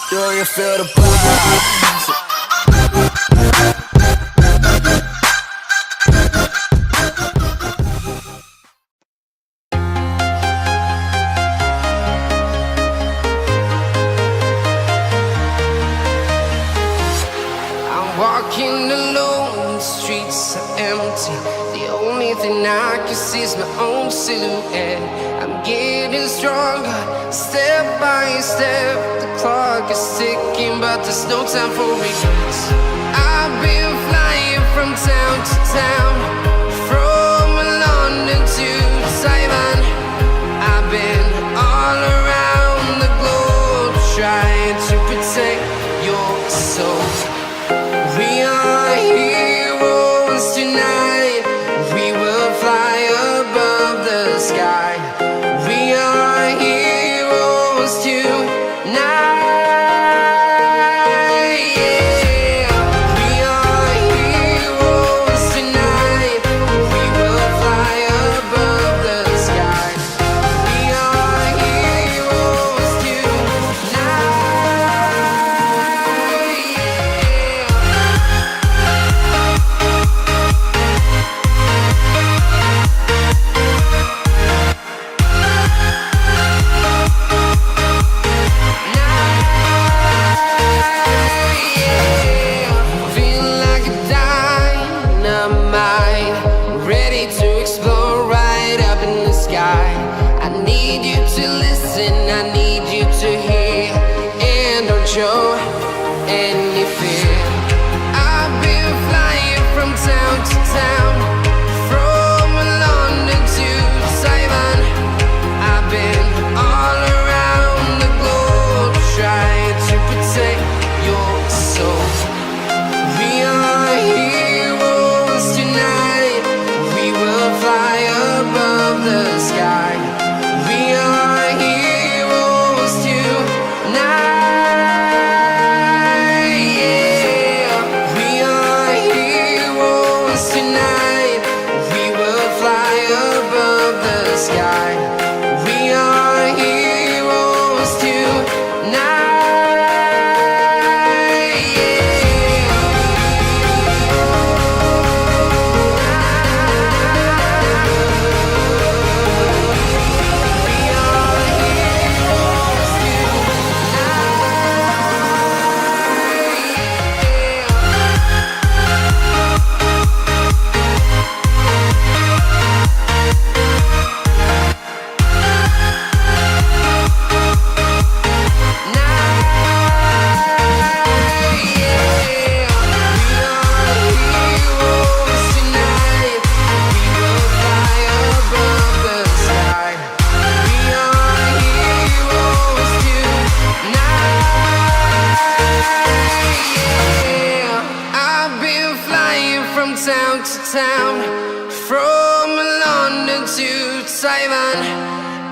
Do you feel the vibes? I'm walking alone, the streets are empty. The only thing I can see is my own silhouette. I'm getting stronger, step by step. The clock is ticking, but there's no time for regrets. I've been flying from town to town, from London to Taiwan. I've been all around the globe, trying to protect your soul. We are heroes tonight. We will fly above the sky. We are heroes tonight. Yeah. We are heroes tonight. We will fly above the sky. We are heroes tonight. Feeling like a dynamite, ready to explode right up in the sky. I need you to listen, I need you to hear, and don't show any fear. I've been flying from town to town, from London to Taiwan. I've been all around the globe, trying to protect your soul. We are heroes tonight. We will fly above the sky. We are heroes tonight. Yeah. We are heroes tonight. We will fly above the sky. We are heroes tonight. Town to town, from London to Taiwan.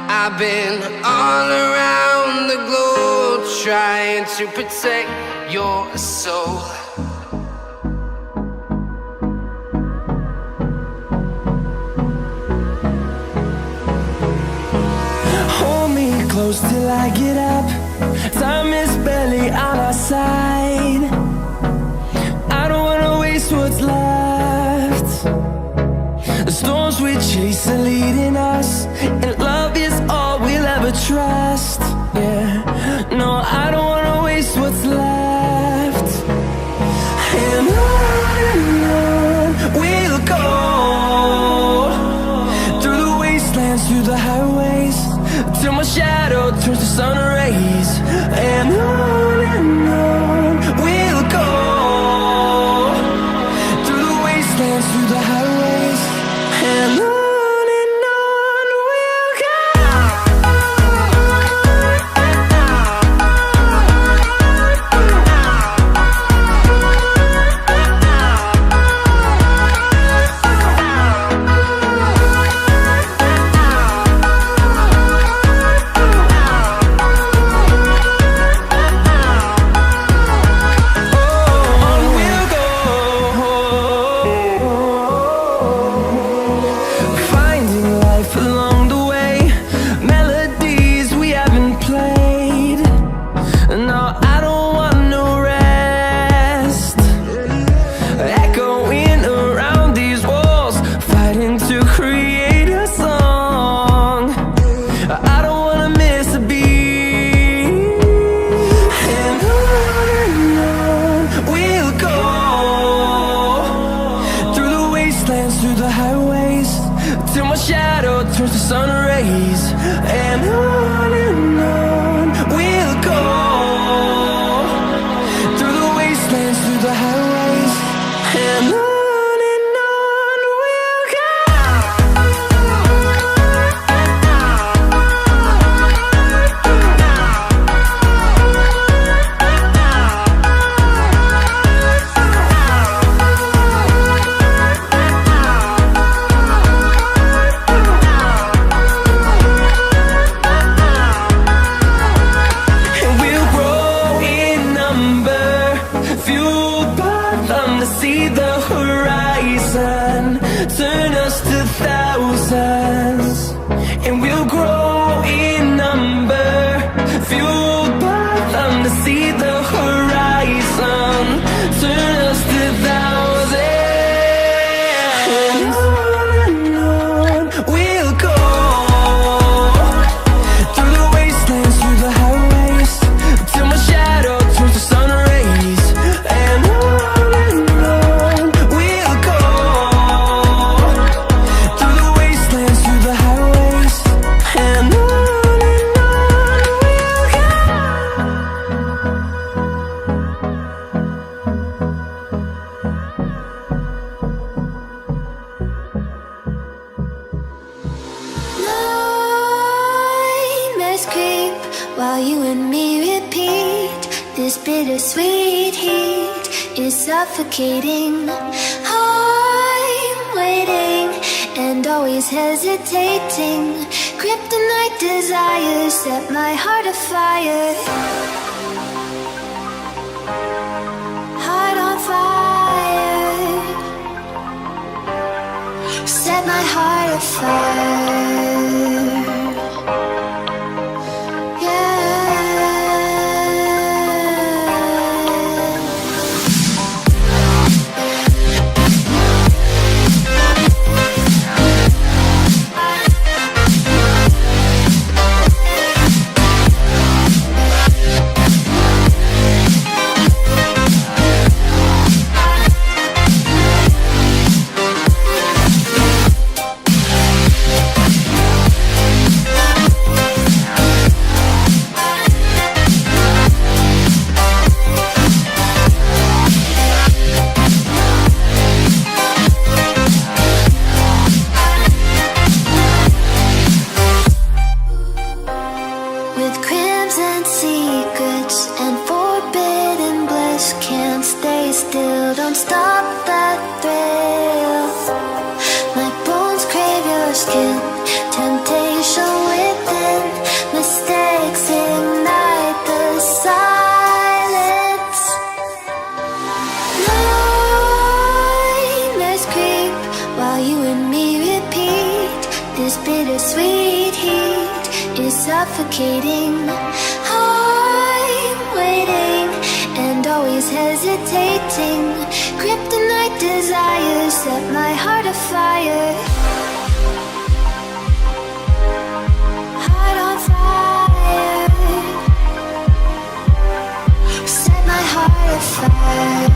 I've been all around the globe, trying to protect your soul. Hold me close till I get up. Time is barely on our side. I don't wanna waste what's left. The storms we chase are leading us, and love is all we'll ever trust. Yeah, no, I don't wanna waste what's left. And on we'll go, through the wastelands, through the highways, till my shadow turns to sun rays. And on we'll go, through the wastelands, through the highways, and on This bittersweet heat is suffocating. I'm waiting and always hesitating. Kryptonite desires set my heart afire. Heart on fire. Set my heart afire. With crimson secrets and forbidden bliss, can't stay still, don't stop that thrill. My bones crave your skin, temptation within, mistakes ignite the silence. Nightmares creep while you and me repeat. This bittersweet heat is suffocating. I'm waiting and always hesitating. Kryptonite desires set my heart afire. Heart on fire. Set my heart afire.